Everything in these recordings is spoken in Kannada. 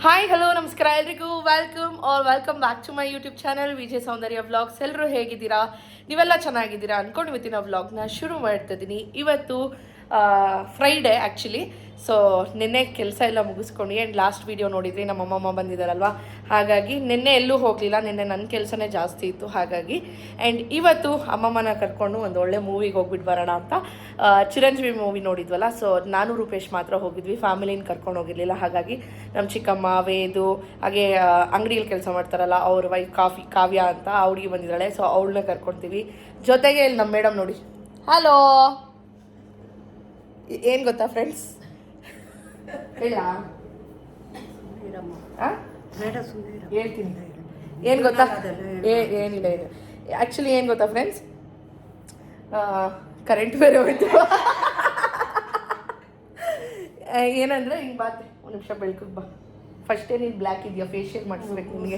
ಹಾಯ್ ಹಲೋ ನಮಸ್ಕಾರ ಎಲ್ರಿಗೂ welcome back to my YouTube channel Vijay Soundarya vlogs. ಎಲ್ಲರೂ ಹೇಗಿದ್ದೀರಾ? ನೀವೆಲ್ಲ ಚೆನ್ನಾಗಿದ್ದೀರಾ ಅಂದ್ಕೊಂಡು ಇವತ್ತಿನ ವ್ಲಾಗ್ನ ಶುರು ಮಾಡ್ತಿದ್ದೀನಿ. ಇವತ್ತು ಫ್ರೈಡೇ ಆ್ಯಕ್ಚುಲಿ. ಸೊ ನಿನ್ನೆ ಕೆಲಸ ಎಲ್ಲ ಮುಗಿಸ್ಕೊಂಡು ಏನು ಲಾಸ್ಟ್ ವೀಡಿಯೋ ನೋಡಿದ್ರಿ, ನಮ್ಮ ಅಮ್ಮಮ್ಮ ಬಂದಿದ್ದಾರಲ್ವ, ಹಾಗಾಗಿ ನಿನ್ನೆ ಎಲ್ಲೂ ಹೋಗಲಿಲ್ಲ. ನಿನ್ನೆ ನನ್ನ ಕೆಲಸನೇ ಜಾಸ್ತಿ ಇತ್ತು ಹಾಗಾಗಿ. ಆ್ಯಂಡ್ ಇವತ್ತು ಅಮ್ಮಮ್ಮನ ಕರ್ಕೊಂಡು ಒಂದು ಒಳ್ಳೆ ಮೂವಿಗೆ ಹೋಗ್ಬಿಟ್ಟು ಬರೋಣ ಅಂತ ಚಿರಂಜೀವಿ ಮೂವಿ ನೋಡಿದ್ವಲ್ಲ. ಸೊ ನಾನು ರೂಪೇಶ್ ಮಾತ್ರ ಹೋಗಿದ್ವಿ, ಫ್ಯಾಮಿಲಿನ ಕರ್ಕೊಂಡು ಹೋಗಿರಲಿಲ್ಲ. ಹಾಗಾಗಿ ನಮ್ಮ ಚಿಕ್ಕಮ್ಮ ವೇದು ಹಾಗೆ ಅಂಗಡಿಯಲ್ಲಿ ಕೆಲಸ ಮಾಡ್ತಾರಲ್ಲ ಅವ್ರ ವೈಫ್ ಕಾವ್ಯ ಅಂತ ಹುಡುಗಿ ಬಂದಿದ್ದಾಳೆ. ಸೊ ಅವಳನ್ನ ಕರ್ಕೊಳ್ತೀವಿ. ಜೊತೆಗೆ ಇಲ್ಲಿ ನಮ್ಮ ಮೇಡಮ್ ನೋಡಿ, ಹಲೋ. ಏನು ಗೊತ್ತಾ ಫ್ರೆಂಡ್ಸ್, ಹೇಳ ಹೇಳ್ತೀನಿ. ಏನು ಗೊತ್ತಾ, ಏನಿಲ್ಲ ಇದು ಆ್ಯಕ್ಚುಲಿ ಏನು ಗೊತ್ತಾ ಫ್ರೆಂಡ್ಸ್, ಕರೆಂಟ್ ಬೇರೆ ಹೋಯ್ತು. ಏನಂದರೆ ಹಿಂಗೆ ಬಾತೆ ಒಂದು ನಿಮಿಷ ಬೆಳ್ಕಕ್ಕೆ ಬಾ. ಫಸ್ಟೇ ನೀನು ಬ್ಲ್ಯಾಕ್ ಇದೆಯಾ, ಫೇಶಿಯಲ್ ಮಾಡಿಸ್ಬೇಕು ನಿನಗೆ.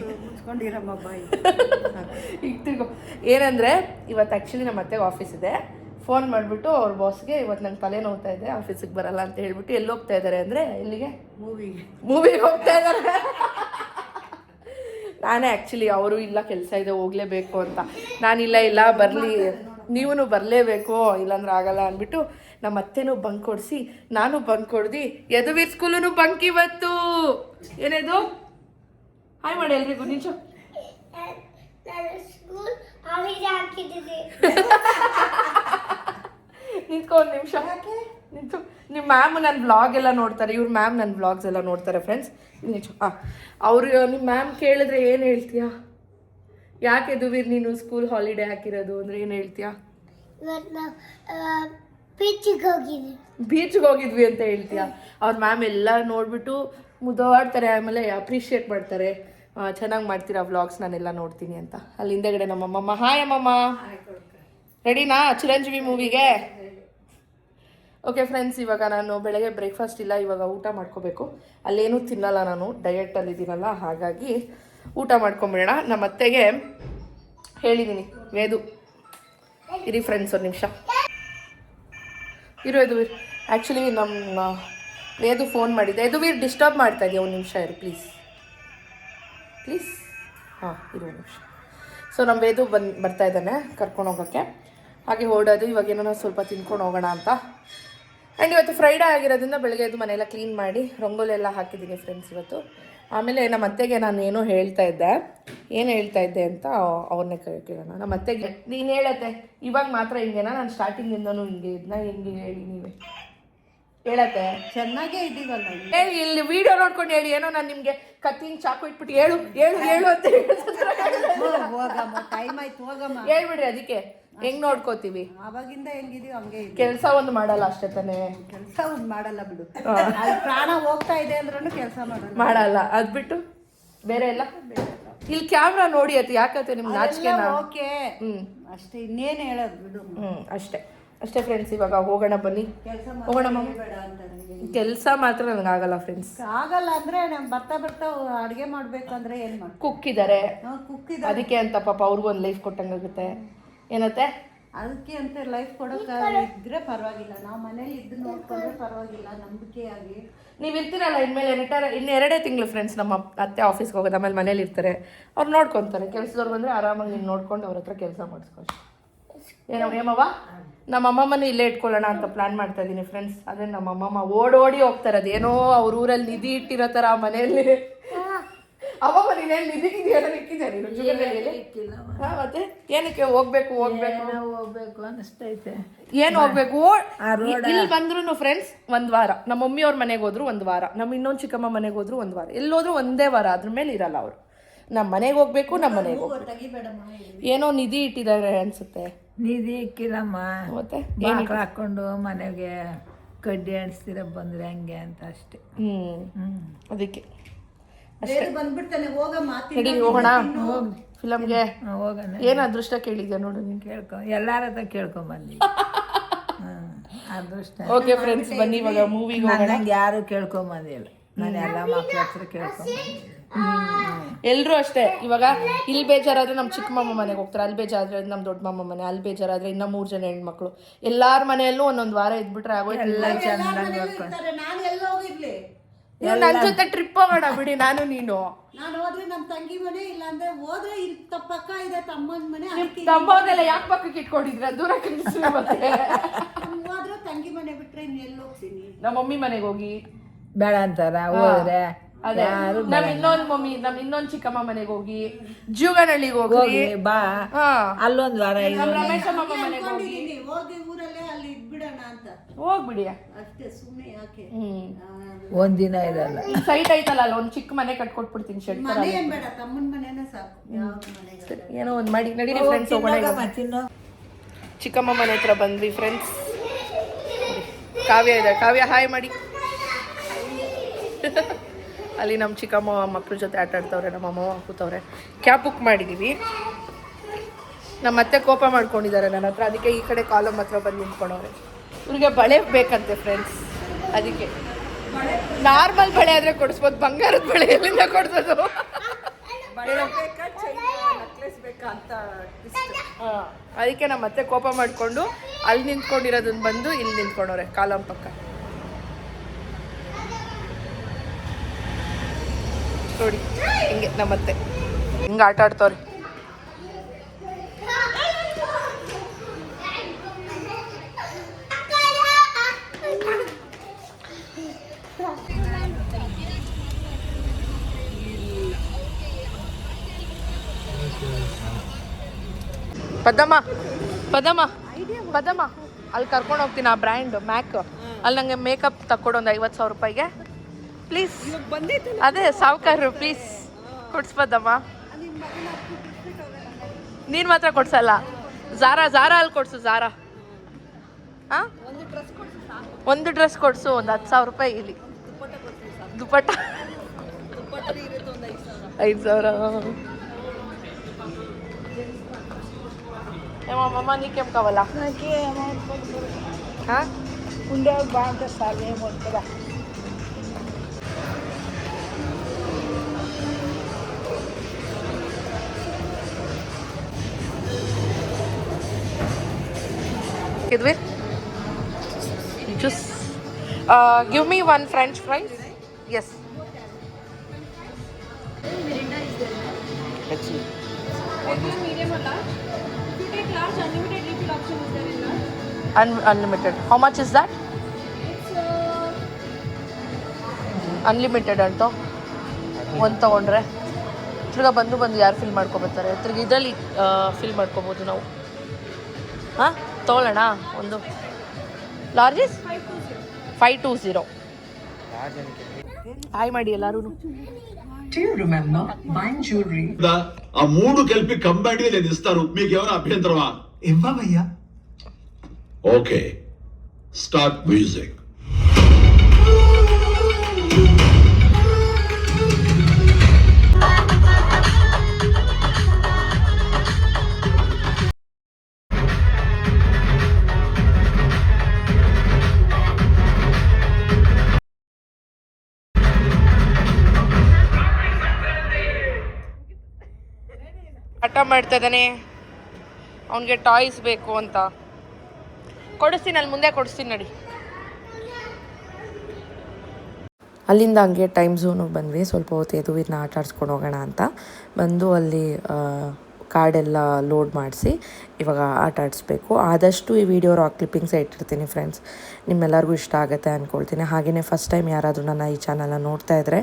ಈಗ ತಿರ್ಗೋ. ಏನಂದರೆ ಇವತ್ತು ಆ್ಯಕ್ಚುಲಿ ನಮ್ಮ ಅತ್ತೆಗೆ ಆಫೀಸ್ ಇದೆ. ಫೋನ್ ಮಾಡಿಬಿಟ್ಟು ಅವ್ರ ಬಾಸ್ಗೆ ಇವತ್ತು ನಂಗೆ ತಲೆ ನೋವ್ತಾ ಇದೆ, ಆಫೀಸಿಗೆ ಬರಲ್ಲ ಅಂತ ಹೇಳ್ಬಿಟ್ಟು ಎಲ್ಲಿ ಹೋಗ್ತಾ ಇದ್ದಾರೆ ಅಂದರೆ ಎಲ್ಲಿಗೆ, ಮೂವಿಗೆ ಹೋಗ್ತಾ ಇದ್ದಾರೆ. ನಾನೇ ಆ್ಯಕ್ಚುಲಿ ಅವರು ಇಲ್ಲ ಕೆಲಸ ಇದೆ ಹೋಗಲೇಬೇಕು ಅಂತ, ನಾನಿಲ್ಲ ಬರಲಿ ನೀವೂ ಬರಲೇಬೇಕು ಇಲ್ಲಾಂದ್ರೆ ಆಗಲ್ಲ ಅಂದ್ಬಿಟ್ಟು ನಮ್ಮ ಅತ್ತೆನೂ ಬಂಕ್ ಕೊಡಿಸಿ ನಾನು ಬಂಕ್ ಕೊಡ್ದು ಯದುವೀರ್ ಸ್ಕೂಲೂ ಬಂಕ್ ಇವತ್ತು. ಏನೇದು ಹಾಯ್ ಮಾಡಿ ಎಲ್ರಿಗೂ. ನಿಂಚ ನಿಂತ್ಕೊ ಒಂದು ನಿಮಿಷ ನಿಂತು. ನಿಮ್ಮ ಮ್ಯಾಮ್ ನನ್ನ ವ್ಲಾಗ್ ಎಲ್ಲ ನೋಡ್ತಾರೆ, ಇವ್ರ ಮ್ಯಾಮ್ ನನ್ನ ವ್ಲಾಗ್ಸ್ ಎಲ್ಲ ನೋಡ್ತಾರೆ ಫ್ರೆಂಡ್ಸ್. ನಿಜ ಅವರು ನಿಮ್ಮ ಮ್ಯಾಮ್ ಕೇಳಿದ್ರೆ ಏನು ಹೇಳ್ತೀಯಾ? ಯಾಕೆ ದುವೀರ್ ನೀನು ಸ್ಕೂಲ್ ಹಾಲಿಡೇ ಹಾಕಿರೋದು ಅಂದರೆ ಏನು ಹೇಳ್ತೀಯಾ? ಬೀಚ್ಗೆ ಹೋಗಿದ್ವಿ ಅಂತ ಹೇಳ್ತೀಯಾ? ಅವ್ರ ಮ್ಯಾಮ್ ಎಲ್ಲ ನೋಡಿಬಿಟ್ಟು ಮುದ್ದಾಡ್ತಾರೆ, ಆಮೇಲೆ ಅಪ್ರಿಷಿಯೇಟ್ ಮಾಡ್ತಾರೆ. ಚೆನ್ನಾಗಿ ಮಾಡ್ತೀರಾ ವ್ಲಾಗ್ಸ್, ನಾನೆಲ್ಲ ನೋಡ್ತೀನಿ ಅಂತ. ಅಲ್ಲಿ ಹಿಂದೆಗಡೆ ನಮ್ಮಮ್ಮ. ಹಾಯ್ ಅಮ್ಮಮ್ಮ, ರೆಡಿನಾ ಚಿರಂಜೀವಿ ಮೂವಿಗೆ? ಓಕೆ ಫ್ರೆಂಡ್ಸ್, ಇವಾಗ ನಾನು ಬೆಳಗ್ಗೆ ಬ್ರೇಕ್ಫಾಸ್ಟ್ ಇಲ್ಲ, ಇವಾಗ ಊಟ ಮಾಡ್ಕೋಬೇಕು. ಅಲ್ಲೇನೂ ತಿನ್ನಲ್ಲ, ನಾನು ಡಯಟಲ್ಲಿದ್ದೀನಲ್ಲ, ಹಾಗಾಗಿ ಊಟ ಮಾಡ್ಕೊಂಬಿಡೋಣ. ನಮ್ಮ ಅತ್ತೆಗೆ ಹೇಳಿದ್ದೀನಿ, ವೇದು ಇರಿ ಫ್ರೆಂಡ್ಸ್ ಒಂದು ನಿಮಿಷ ಇರು ಯದುವೀರ್. ಆ್ಯಕ್ಚುಲಿ ನಮ್ಮ ವೇದು ಫೋನ್ ಮಾಡಿದ್ದೆ. ಯದುವೀರ್ ಡಿಸ್ಟರ್ಬ್ ಮಾಡ್ತಾ ಇದೆಯಾ, ಒಂದು ನಿಮಿಷ ಇರು ಪ್ಲೀಸ್. ಹಾಂ ಇರು ಒಂದು ನಿಮಿಷ. ಸೊ ನಮ್ಮ ವೇದು ಬರ್ತಾ ಇದ್ದಾನೆ ಕರ್ಕೊಂಡು ಹೋಗೋಕ್ಕೆ, ಹಾಗೆ ಹೊರಡೋದು. ಇವಾಗ ಏನೋ ಸ್ವಲ್ಪ ತಿನ್ಕೊಂಡು ಹೋಗೋಣ ಅಂತ. ಆ್ಯಂಡ್ ಇವತ್ತು ಫ್ರೈಡೇ ಆಗಿರೋದ್ರಿಂದ ಬೆಳಗ್ಗೆ ಎದ್ದು ಮನೆಯೆಲ್ಲ ಕ್ಲೀನ್ ಮಾಡಿ ರಂಗೋಲಿ ಎಲ್ಲ ಹಾಕಿದ್ದೀನಿ ಫ್ರೆಂಡ್ಸ್ ಇವತ್ತು. ಆಮೇಲೆ ನಮ್ಮ ಅತ್ತೆಗೆ ನಾನು ಏನು ಹೇಳ್ತಾ ಇದ್ದೆ ಅಂತ ಅವ್ರನ್ನೇ ಕೇಳೋಣ. ನಮ್ಮ ಅತ್ತೆಗೆ ನೀನು ಹೇಳತ್ತೆ ಇವಾಗ ಮಾತ್ರ ಹಿಂಗೇನಾ, ನಾನು ಸ್ಟಾರ್ಟಿಂಗಿಂದನೂ ಹಿಂಗೆ ಇದನ್ನ ಹೆಂಗೆ ಹೇಳಿ ನೀವೇ ಹೇಳತ್ತೆ. ಚೆನ್ನಾಗೇ ಇದ್ದೀವಲ್ಲ, ಹೇಳಿ ಇಲ್ಲಿ ವಿಡಿಯೋ ನೋಡ್ಕೊಂಡು ಹೇಳಿ. ಏನೋ ನಾನು ನಿಮಗೆ ಕತ್ತಿನ ಚಾಕು ಇಟ್ಬಿಟ್ಟು ಹೇಳು ಅಂತ ಟೈಮ್ ಆಯ್ತು ಹೋಗಮ್ಮ ಹೇಳ್ಬಿಡ್ರಿ. ಅದಕ್ಕೆ ಹೆಂಗ್ ನೋಡ್ಕೋತೀವಿ, ಅವಾಗಿಂದ ಹೆಂಗಿದೀವಿ ಹಂಗೆ. ಕೆಲಸ ಒಂದು ಮಾಡಲ್ಲ ಅಷ್ಟೇ ತಾನೇ, ಕೆಲಸ ಒಂದು ಮಾಡಲ್ಲ ಬಿಡು. ಪ್ರಾಣ ಹೋಗ್ತಾ ಇದೆ ಅಂದ್ರೂ ಕೆಲಸ ಮಾಡಲ್ಲ. ಅದ್ಬಿಟ್ಟು ಬೇರೆ ಎಲ್ಲ ಇಲ್ಲಿ ಕ್ಯಾಮ್ರಾ ನೋಡಿ ಅತಿ ಯಾಕತ್ತೆ ನಿಮ್ಗೆ ನಾಚಿಕೆ? ಓಕೆ ಅಷ್ಟೇ, ಇನ್ನೇನು ಹೇಳೋದು ಬಿಡು. ಅಷ್ಟೇ ಫ್ರೆಂಡ್ಸ್. ಇವಾಗ ಹೋಗೋಣ ಬನ್ನಿ, ಹೋಗೋಣ. ಕೆಲಸ ಮಾತ್ರ ನನಗಾಗಲ್ಲ ಫ್ರೆಂಡ್ಸ್, ಆಗಲ್ಲ ಅಂದ್ರೆ ನಾನು ಬರ್ತಾ ಅಡುಗೆ ಮಾಡ್ಬೇಕಂದ್ರೆ ಏನು ಮಾಡಿ ಕುಕ್ ಇದ್ದಾರೆ, ಅದಕ್ಕೆ ಅಂತ ಪಾಪ ಅವ್ರಿಗೂ ಒಂದು ಲೈಫ್ ಕೊಟ್ಟಂಗಾಗುತ್ತೆ. ಏನತ್ತೆ ಅದಕ್ಕೆ ಅಂತ ಲೈಫ್ ಕೊಡೋಕೆ ಇದ್ರೆ ಪರವಾಗಿಲ್ಲ, ನಾವು ಮನೇಲಿ ಇದ್ದು ನೋಡ್ಕೊಂಡ್ರೆ ಪರವಾಗಿಲ್ಲ, ನಂಬಿಕೆಯಾಗಿ. ನೀವು ಇರ್ತೀರಲ್ಲ ಇನ್ಮೇಲೆ ಇನ್ನು 2 ತಿಂಗಳು ಫ್ರೆಂಡ್ಸ್. ನಮ್ಮ ಅತ್ತೆ ಆಫೀಸ್ಗೆ ಹೋಗೋದು, ಆಮೇಲೆ ಮನೇಲಿ ಇರ್ತಾರೆ, ಅವ್ರು ನೋಡ್ಕೊತಾರೆ. ಕೆಲಸದವ್ರು ಬಂದರೆ ಆರಾಮಾಗಿ ನೀನು ನೋಡ್ಕೊಂಡು ಅವ್ರ ಹತ್ರ ಕೆಲಸ ಮಾಡಿಸ್ಕೊಂಡು. ಏನೋ ಏಮವ್ವ, ನಮ್ಮ ಅಮ್ಮಮ್ಮನ ಇಲ್ಲೇ ಇಟ್ಕೊಳ್ಳೋಣ ಅಂತ ಪ್ಲ್ಯಾನ್ ಮಾಡ್ತಾ ಇದ್ದೀನಿ ಫ್ರೆಂಡ್ಸ್. ಅದೇ ನಮ್ಮ ಅಮ್ಮಮ್ಮ ಓಡೋಡಿ ಹೋಗ್ತಾರೆ, ಅದೇನೋ ಅವ್ರ ಊರಲ್ಲಿ ನಿಧಿ ಇಟ್ಟಿರೋ ಥರ ಆ ಮನೆಯಲ್ಲಿ. ಅಮ್ಮಮ್ಮ ನೀನೇನು ನಿಧಿಗಿದೆಯಲ್ಲ ಇಕ್ಕಿದ್ಯಾ ನೀನು ಜುಗದಲ್ಲಿ? ಹಾಂ ಮತ್ತೆ ಏನಕ್ಕೆ ಹೋಗ್ಬೇಕು ಅನಿಸ್ತೈತೆ. ಏನು ಹೋಗ್ಬೇಕು, ಇಲ್ಲಿ ಬಂದ್ರು ಫ್ರೆಂಡ್ಸ್ 1 ವಾರ. ನಮ್ಮ ಮಮ್ಮಿಯವ್ರ ಮನೆಗೆ ಹೋದ್ರು 1 ವಾರ, ನಮ್ಮ ಇನ್ನೊಂದು ಚಿಕ್ಕಮ್ಮ ಮನೆಗೆ ಹೋದ್ರು 1 ವಾರ, ಎಲ್ಲೋದ್ರು ಒಂದೇ ವಾರ, ಅದ್ರ ಮೇಲೆ ಇರಲ್ಲ ಅವರು. ನಮ್ಮ ಮನೆಗೆ ಹೋಗ್ಬೇಕು, ನಮ್ಮ ಮನೆಗೆ ಹೋಗ್ಬೇಕು. ಏನೋ ನಿಧಿ ಇಟ್ಟಿದ್ದಾರೆ ಅನ್ಸುತ್ತೆ. ನಿಧಿ ಇಕ್ಕಿಲ್ಲಮ್ಮ, ಮತ್ತೆ ಬಾಕ್ಲು ಹಾಕೊಂಡು ಮನೆಗೆ ಕಡ್ಡಿ ಅಣಿಸ್ತೀರ ಬಂದ್ರೆ ಹಂಗೆ ಅಂತ ಅಷ್ಟೇ. ಅದಕ್ಕೆ ಬಂದ್ಬಿಡ್ತಾನೆ, ಹೋಗಮ್ಮ ಹೋಗೋಣ ಫಿಲಮ್ಗೆ. ಹೋಗೋಣ. ಏನು ಅದೃಷ್ಟ ಕೇಳಿದ್ಯಾ ನೋಡು ನೀನು, ಎಲ್ಲಾರ ಹತ್ರ ಕೇಳ್ಕೊಂಬಂದಿ. ಅದೃಷ್ಟ. ಓಕೆ ಫ್ರೆಂಡ್ಸ್ ಬನ್ನಿ ಇವಾಗ ಮೂವಿಗೆ ಹೋಗೋಣ. ಯಾರು ಕೇಳ್ಕೊಂಬಂದಿಲ್ಲ, ನಾನು ಎಲ್ಲ ಮಕ್ಳ ಹತ್ರ ಕೇಳ್ಕೊಂಬಂದಿಲ್ಲ. ಎಲ್ಲರೂ ಅಷ್ಟೇ. ಇವಾಗ ಇಲ್ಲಿ ಬೇಜಾರಾದ್ರೆ ನಮ್ಮ ಚಿಕ್ಕಮ್ಮ ಮನೆಗೆ ಹೋಗ್ತಾರೆ, ಅಲ್ಲಿ ಬೇಜಾರಾದ್ರೆ ನಮ್ಮ ದೊಡ್ಡ ಮಾಮ ಮನೆ, ಅಲ್ಲಿ ಬೇಜಾರಾದ್ರೆ ಇನ್ನ 3 ಜನ ಹೆಣ್ಮಕ್ಳು. ಎಲ್ಲಾರ ಮನೆಯಲ್ಲೂ ಒಂದೊಂದು ವಾರ ಇದ್ಬಿಟ್ರೆ ಆಗೋಯ್ತು. ಎಲ್ಲ ಚೆನ್ನಾಗಿ ನಾನು ಎಲ್ಲ ಹೋಗಿರ್ಲಿ, ನನ್ನ ಜೊತೆ ಟ್ರಿಪ್ ಹೋಗೋಣ ಬಿಡಿ, ನಾನು ನೀನು. ನಾನು ಹೋದ್ರೆ ನಮ್ಮ ತಂಗಿ ಮನೆ, ಇಲ್ಲ ಅಂದ್ರೆ ಹೋದ್ರೆ ಇಲ್ಲಿ ಪಕ್ಕ ಇದೆ ತಮ್ಮನ ಮನೆ. ತಮ್ಮವನ್ನೆಲ್ಲ ಯಾಕೆ ಪಕ್ಕಕ್ಕೆ ಇಟ್ಕೊಂಡಿದ್ರ? ದೂರ ಕಳಿಸ್ರಿ ಮತ್ತೆ. ಹೋದ್ರೆ ತಂಗಿ ಮನೆ ಬಿಟ್ರೆ ಇನ್ನೆಲ್ಲಿ ಹೋಗ್ತೀನಿ? ನಮ್ಮ ಮಮ್ಮಿ ಮನೆಗೆ ಹೋಗಿ ಬೇಡ ಅಂತಾರ ಹೋದ್ರೆ. ಅದೇ ನಮ್ ಇನ್ನೊಂದ್ ಚಿಕ್ಕಮ್ಮ ಮನೆಗೆ ಹೋಗಿ, ಜೀವನಹಳ್ಳಿಗೆ ಹೋಗಿ ಬಾ, ಹಾ, ಅಲ್ಲೊಂದ್ ವಾರ ರಮೇಶಮ್ಮ ಮನೆಗೆ ಹೋಗಿ ಹೋಗಿ ಊರಲ್ಲೇ ಅಲ್ಲಿ ಇದ್ಬಿಡೋಣ ಅಂತ. ಹೋಗ್ಬಿಡಿ ಅಷ್ಟೇ, ಸುಮ್ಮನೆ ಯಾಕೆ? ಒಂದಿನ ಇರಲ್ಲ. ಸೈಟ್ ಐತಲ್ಲ, ಅಲ್ಲಿ ಒಂದ್ ಚಿಕ್ಕ ಮನೆ ಕಟ್ಕೊಟ್ಬಿಡ್ತೀನಿ, ಶೆಡ್ ತರ. ಮನೆ ಏನ್ ಬೇಡ, ತಮ್ಮನ ಮನೆನೇ ಸಾಕು. ಯಾವ ಮನೆ? ಏನೋ ಒಂದ್ ಮಾಡಿ ನಡೀರಿ ಫ್ರೆಂಡ್ಸ್, ಹೋಗೋಣ. ಚಿಕ್ಕಮ್ಮ ಮನೆ ಹತ್ರ ಬಂದ್ವಿ ಫ್ರೆಂಡ್ಸ್. ಕಾವ್ಯ ಇದೆ, ಕಾವ್ಯ ಹಾಯ್ ಮಾಡಿ. ಅಲ್ಲಿ ನಮ್ಮ ಚಿಕ್ಕಮ್ಮ ಮಕ್ಳ ಜೊತೆ ಆಟ ಆಡ್ತವ್ರೆ, ನಮ್ಮ ಅಮ್ಮ ಕೂತವ್ರೆ. ಕ್ಯಾಬ್ ಬುಕ್ ಮಾಡಿದ್ದೀವಿ. ನಮ್ಮ ಅತ್ತೆ ಕೋಪ ಮಾಡ್ಕೊಂಡಿದ್ದಾರೆ ನನ್ನ ಹತ್ರ, ಅದಕ್ಕೆ ಈ ಕಡೆ ಕಾಲಮ್ ಹತ್ರ ಬಂದು ನಿಂತ್ಕೊಂಡವ್ರೆ. ಇವ್ರಿಗೆ ಬಳೆ ಬೇಕಂತೆ ಫ್ರೆಂಡ್ಸ್, ಅದಕ್ಕೆ. ನಾರ್ಮಲ್ ಬಳೆ ಆದರೆ ಕೊಡಿಸ್ಬೋದು, ಬಂಗಾರದ ಬಳೆ ಎಲ್ಲಿಂದ ಕೊಡ್ಸೋದು? ಅದಕ್ಕೆ ನಮ್ಮ ಅತ್ತೆ ಕೋಪ ಮಾಡಿಕೊಂಡು ಅಲ್ಲಿ ನಿಂತ್ಕೊಂಡಿರೋದನ್ನ ಬಂದು ಇಲ್ಲಿ ನಿಂತ್ಕೊಂಡವ್ರೆ ಕಾಲಮ್ ಪಕ್ಕ. ನೋಡಿ ಹಿಂಗೆ ನಮ್ಮತ್ತೆ ಹಿಂಗೆ ಆಟ ಆಡ್ತವ್ರೆ. ಪದಮ್ಮ ಪದಮ್ಮ ಪದಮ್ಮ ಅಲ್ಲಿ ಕರ್ಕೊಂಡು ಹೋಗ್ತೀನಿ, ಆ ಬ್ರ್ಯಾಂಡ್ ಮ್ಯಾಕ್. ಅಲ್ಲಿ ನನಗೆ ಮೇಕಪ್ ತಕ್ಕೊಡು ಒಂದು 50,000 ರೂಪಾಯಿಗೆ ಪ್ಲೀಸ್. ಅದೇ ಸಾವುಕಾರರು, ಪ್ಲೀಸ್ ಕೊಡ್ಸ್ಬೋದಮ್ಮ. ನೀನು ಮಾತ್ರ ಕೊಡ್ಸಲ್ಲ, ಝಾರಾ ಅಲ್ಲಿ ಕೊಡ್ಸು. ಝಾರಾ ಹಾಂ, ಒಂದು ಡ್ರೆಸ್ ಕೊಡ್ಸು, ಒಂದು 10,000 ರೂಪಾಯಿ. ಇಲ್ಲಿ ದುಪ್ಪಟ್ಟ 5,000. ఏమో అమ్మమ్మ నీకేం కావాలా? ఉండే బాగుంటుంది sir, ఏమవుతుందా? Kidwin, just give me one French fries. Yes. Medium or large? If you take large, unlimited refill option is there in large. Unlimited. How much is that? It's Unlimited ಅಂತ ಒಂದು ತೊಗೊಂಡ್ರೆ ತಿರ್ಗಾ ಬಂದು ಯಾರು ಫಿಲ್ ಮಾಡ್ಕೊಬರ್ತಾರೆ? ತಿರ್ಗಿ ಇದರಲ್ಲಿ ಫಿಲ್ ಮಾಡ್ಕೊಬೋದು ನಾವು. ಹಾಂ ತೊಗೊಳ್ಳೋಣ. ಒಂದು ಲಾರ್ಜ್ ಇಸ್ 520. ಹಾಯ್ ಮಾಡಿ ಎಲ್ಲರೂ. Do you remember buying jewelry? ఆ మూడు కలిపి కంబైండ్ గా నేను ఇస్తాను, మీకు ఏమైనా అభ్యంతరమా? ఇవ్వవయ్యా. Okay, start music. ಹಠ ಮಾಡ್ತಾ ಇದ್ದಾನೆ, ಅವನಿಗೆ ಟಾಯ್ಸ್ ಬೇಕು ಅಂತ. ಕೊಡಿಸ್ತೀನಿ, ಅಲ್ಲಿ ಮುಂದೆ ಕೊಡಿಸ್ತೀನಿ ನೋಡಿ. ಅಲ್ಲಿಂದ ಹಂಗೆ ಟೈಮ್ ಝೋನಿಗೆ ಬಂದ್ವಿ. ಸ್ವಲ್ಪ ಹೊತ್ತು ಎದು ಇದನ್ನ ಆಟ ಆಡಿಸ್ಕೊಂಡು ಹೋಗೋಣ ಅಂತ ಬಂದು ಅಲ್ಲಿ ಕಾರ್ಡೆಲ್ಲ ಲೋಡ್ ಮಾಡಿಸಿ ಇವಾಗ ಆಟ ಆಡಿಸ್ಬೇಕು. ಆದಷ್ಟು ಈ ವಿಡಿಯೋ ರಾಕ್ ಕ್ಲಿಪ್ಪಿಂಗ್ಸೇ ಇಟ್ಟಿರ್ತೀನಿ ಫ್ರೆಂಡ್ಸ್, ನಿಮ್ಮೆಲ್ಲರಿಗೂ ಇಷ್ಟ ಆಗುತ್ತೆ ಅಂದ್ಕೊಳ್ತೀನಿ. ಹಾಗೆಯೇ ಫಸ್ಟ್ ಟೈಮ್ ಯಾರಾದರೂ ನನ್ನ ಈ ಚಾನಲ್ನ ನೋಡ್ತಾ ಇದ್ದರೆ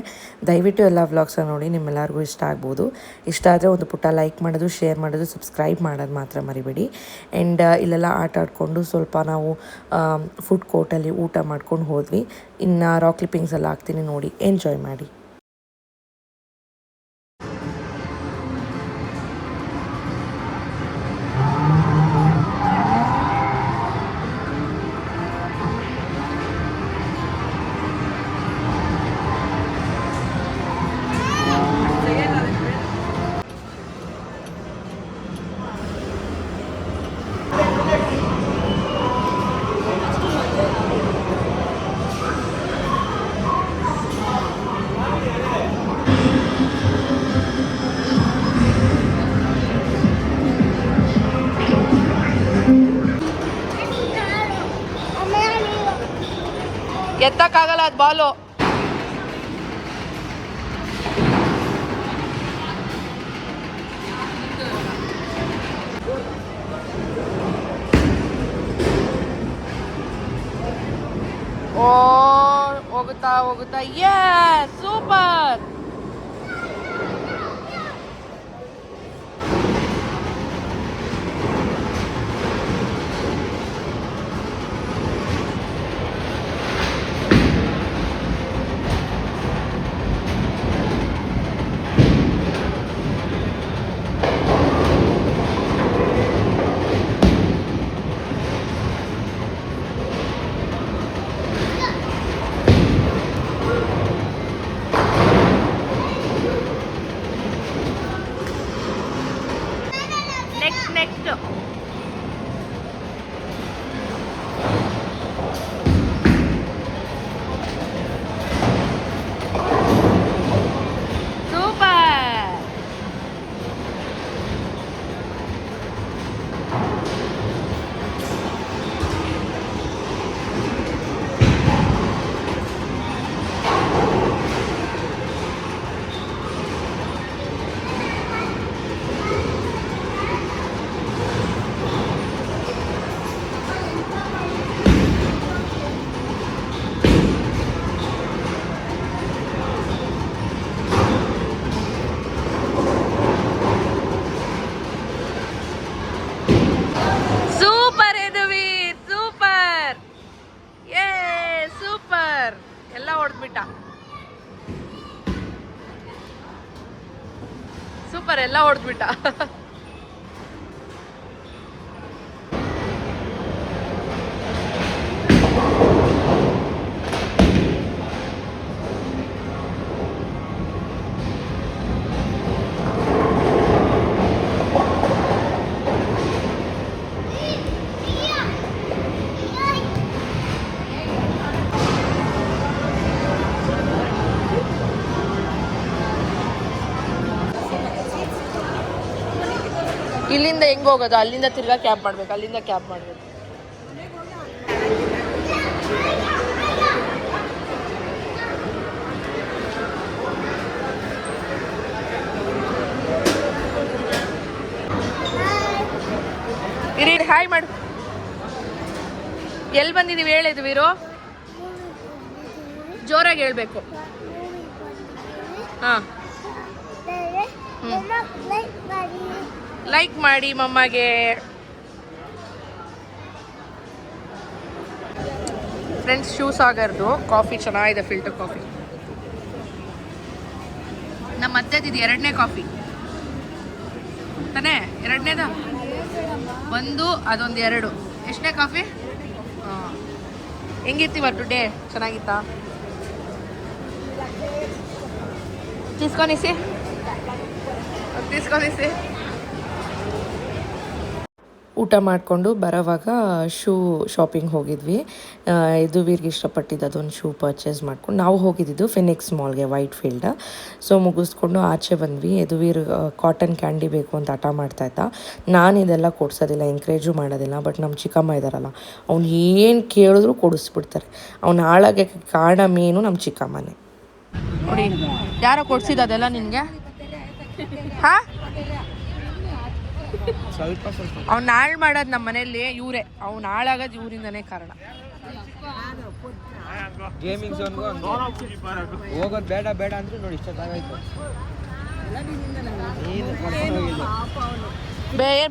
ದಯವಿಟ್ಟು ಎಲ್ಲ ವ್ಲಾಗ್ಸನ್ನ ನೋಡಿ, ನಿಮ್ಮೆಲ್ಲರಿಗೂ ಇಷ್ಟ ಆಗ್ಬೋದು. ಇಷ್ಟ ಆದರೆ ಒಂದು ಪುಟ್ಟ ಲೈಕ್ ಮಾಡೋದು, ಶೇರ್ ಮಾಡೋದು, ಸಬ್ಸ್ಕ್ರೈಬ್ ಮಾಡೋದು ಮಾತ್ರ ಮರಿಬೇಡಿ. ಆ್ಯಂಡ್ ಇಲ್ಲೆಲ್ಲ ಆಟ ಆಡಿಕೊಂಡು ಸ್ವಲ್ಪ ನಾವು ಫುಡ್ ಕೋರ್ಟಲ್ಲಿ ಊಟ ಮಾಡ್ಕೊಂಡು ಹೋದ್ವಿ. ಇನ್ನು ರಾಕ್ ಕ್ಲಿಪ್ಪಿಂಗ್ಸ್ ಎಲ್ಲ ಹಾಕ್ತೀನಿ ನೋಡಿ, ಎಂಜಾಯ್ ಮಾಡಿ. ಎತ್ತಕ್ಕಾಗಲ್ಲ ಅದು ಬಾಲು. ಹೋಗುತ್ತಾ ಸೂಪರ್. Next super. ಸೂಪರ್ ಎಲ್ಲ ಹೊಡೆದ್ಬಿಟ್ಟ. ಸೂಪರ್ ಎಲ್ಲ ಹೊಡೆದ್ಬಿಟ್ಟ. ಇಲ್ಲಿಂದ ಹೆಂಗ್ ಹೋಗೋದು? ಅಲ್ಲಿಂದ ತಿರ್ಗಾ ಕ್ಯಾಬ್ ಮಾಡ್ಬೇಕು, ಅಲ್ಲಿಂದ ಕ್ಯಾಬ್ ಮಾಡ್ಬೇಕು. ಇರಿ ಹಾಯ್ ಮಾಡು. ಎಲ್ಲಿ ಬಂದಿದೀವಿ ಹೇಳಿದ್ವಿ ವೀರು? ಜೋರಾಗಿ ಹೇಳ್ಬೇಕು. ಹಾ, ಲೈಕ್ ಮಾಡಿ ಮಮ್ಮಗೆ. ಫ್ರೆಂಡ್ಸ್, ಶೂ ಸಾಗರ್ದು ಕಾಫಿ ಚೆನ್ನಾಗಿದೆ, ಫಿಲ್ಟರ್ ಕಾಫಿ. ನಮ್ಮ ಅತ್ತೆದಿದ್ದು 2ನೇ ಕಾಫಿ ತಾನೇ? 2ನೇದ ಒಂದು, ಅದೊಂದು 2. ಎಷ್ಟನೇ ಕಾಫಿ? ಹಾಂ, ಹೆಂಗಿರ್ತೀವ ಟುಡೇ? ಚೆನ್ನಾಗಿತ್ತಾ? తీసుకొనిసి ಊಟ ಮಾಡಿಕೊಂಡು ಬರೋವಾಗ ಶೂ ಶಾಪಿಂಗ್ ಹೋಗಿದ್ವಿ. ಇದು ವೀರ್ಗೆ ಇಷ್ಟಪಟ್ಟಿದ್ದು ಅದೊಂದು ಶೂ ಪರ್ಚೇಸ್ ಮಾಡ್ಕೊಂಡು ನಾವು ಹೋಗಿದ್ದಿದ್ದು ಫಿನಿಕ್ಸ್ ಮಾಲ್ಗೆ, ವೈಟ್ ಫೀಲ್ಡ್. ಸೊ ಮುಗಿಸ್ಕೊಂಡು ಆಚೆ ಬಂದ್ವಿ. ಯದುವೀರ್ ಕಾಟನ್ ಕ್ಯಾಂಡಿ ಬೇಕು ಅಂತ ಹಠ ಮಾಡ್ತಾಯಿದ್ದ. ನಾನು ಇದೆಲ್ಲ ಕೊಡ್ಸೋದಿಲ್ಲ, ಎಂಕರೇಜು ಮಾಡೋದಿಲ್ಲ. ಬಟ್ ನಮ್ಮ ಚಿಕ್ಕಮ್ಮ ಇದ್ದಾರಲ್ಲ, ಅವ್ನು ಏನು ಕೇಳಿದ್ರು ಕೊಡಿಸ್ಬಿಡ್ತಾರೆ. ಅವ್ನು ಹಾಳಾಗೆ ಕಾರಣ ಮೇನು ನಮ್ಮ ಚಿಕ್ಕಮ್ಮನೇ. ನೋಡಿ, ಯಾರೋ ಕೊಡ್ಸಿದ ಅದೆಲ್ಲ ನಿನಗೆ? ಹಾಂ, ಅವ್ನು ಹಾಳು ಮಾಡೋದು ನಮ್ಮ ಮನೆಯಲ್ಲಿ ಇವರೇ. ಅವ್ನು ಹಾಳಾಗೋದು ಇವರಿಂದನೇ ಕಾರಣ. ಗೇಮಿಂಗ್ ಝೋನ್ಗೂ ಹೋಗೋದು ಬೇಡ ಬೇಡ ಅಂದ್ರೆ ನೋಡಿ ಇಷ್ಟೊತ್ತಾಗಾಯ್ತು.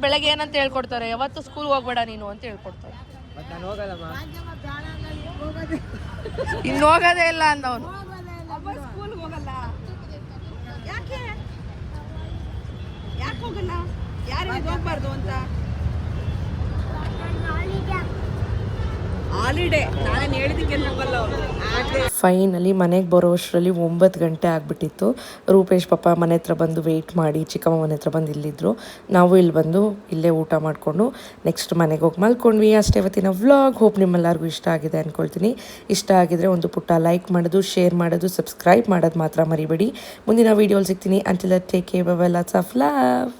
ಬೆಳಗ್ಗೆ ಏನಂತ ಹೇಳ್ಕೊಡ್ತಾರೆ? ಯಾವತ್ತು ಸ್ಕೂಲ್ಗೆ ಹೋಗ್ಬೇಡ ನೀನು ಅಂತ ಹೇಳ್ಕೊಡ್ತಾರೆ. ಮತ್ತೆ ನಾನು ಹೋಗಲ್ಲಮ್ಮ, ಇನ್ನು ಹೋಗೋದೇ ಇಲ್ಲ ಅಂದವನು. ಸ್ಕೂಲ್ಗೆ ಹೋಗಲ್ಲ. ಯಾಕೆ ಹೋಗಲ್ಲ? ಯಾರು ಹೋಗ್ಬಾರ್ದು ಅಂತ? ಹಾಲಿಡೇ, ನಾನು ಹೇಳಿದಕ್ಕೆ ಹೋಗಲ್ಲ ಅವರು. ಫೈನಲಿ ಮನೆಗೆ ಬರೋ ಅಷ್ಟರಲ್ಲಿ 9 ಗಂಟೆ ಆಗಿಬಿಟ್ಟಿತ್ತು. ರೂಪೇಶ್ ಪಾಪ ಮನೆ ಹತ್ರ ಬಂದು ವೆಯ್ಟ್ ಮಾಡಿ, ಚಿಕ್ಕಮ್ಮ ಮನೆ ಹತ್ರ ಬಂದು ಇಲ್ಲಿದ್ದರು. ನಾವು ಇಲ್ಲಿ ಬಂದು ಇಲ್ಲೇ ಊಟ ಮಾಡಿಕೊಂಡು ನೆಕ್ಸ್ಟ್ ಮನೆಗೆ ಹೋಗಿ ಮಲ್ಕೊಂಡ್ವಿ. ಅಷ್ಟೇ ಇವತ್ತಿನ ವ್ಲಾಗ್. ಹೋಪ್ ನಿಮ್ಮೆಲ್ಲರಿಗೂ ಇಷ್ಟ ಆಗಿದೆ ಅಂದ್ಕೊಳ್ತೀನಿ. ಇಷ್ಟ ಆಗಿದ್ರೆ ಒಂದು ಪುಟ್ಟ ಲೈಕ್ ಮಾಡೋದು, ಶೇರ್ ಮಾಡೋದು, ಸಬ್ಸ್ಕ್ರೈಬ್ ಮಾಡೋದು ಮಾತ್ರ ಮರಿಬೇಡಿ. ಮುಂದಿನ ವೀಡಿಯೋಲಿ ಸಿಗ್ತೀನಿ. Until then take care, bye bye, lots of love.